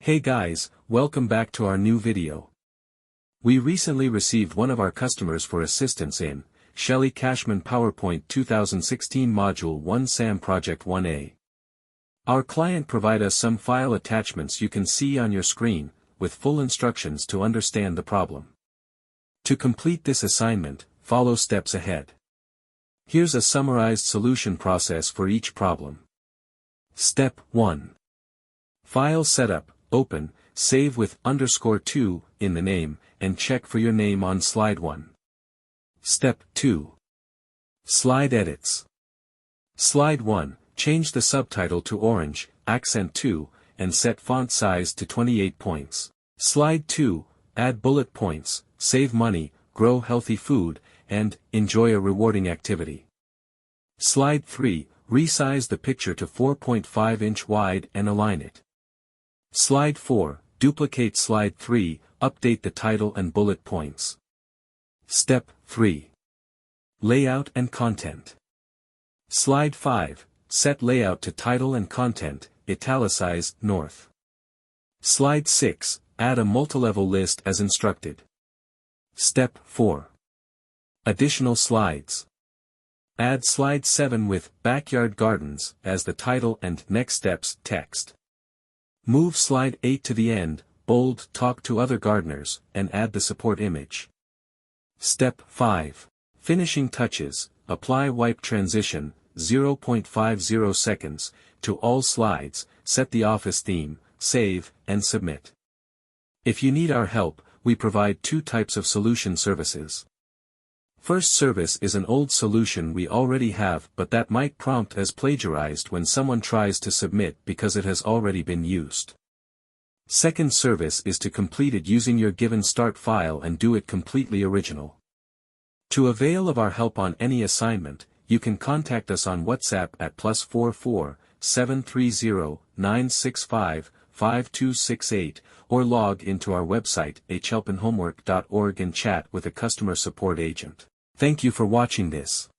Hey guys, welcome back to our new video. We recently received one of our customers for assistance in Shelly Cashman PowerPoint 2016 Module 1 SAM Project 1A. Our client provided us some file attachments you can see on your screen, with full instructions to understand the problem. To complete this assignment, follow steps ahead. Here's a summarized solution process for each problem. Step 1. File setup. Open, save with _2 in the name, and check for your name on slide 1. Step 2. Slide edits. Slide 1, change the subtitle to orange, accent 2, and set font size to 28 points. Slide 2, add bullet points, save money, grow healthy food, and enjoy a rewarding activity. Slide 3, resize the picture to 4.5 inch wide and align it. Slide 4, duplicate slide 3, update the title and bullet points. Step 3. Layout and content. Slide 5, set layout to title and content, italicize, north. Slide 6, add a multilevel list as instructed. Step 4. Additional slides. Add slide 7 with backyard gardens as the title and next steps text. Move slide 8 to the end, bold talk to other gardeners, and add the support image. Step 5. Finishing touches, apply wipe transition, 0.50 seconds, to all slides, set the office theme, save, and submit. If you need our help, we provide two types of solution services. First service is an old solution we already have but that might prompt as plagiarized when someone tries to submit because it has already been used. Second service is to complete it using your given start file and do it completely original. To avail of our help on any assignment, you can contact us on WhatsApp at +44 730 965 5268 or log into our website hhelpinhomework.org and chat with a customer support agent. Thank you for watching this.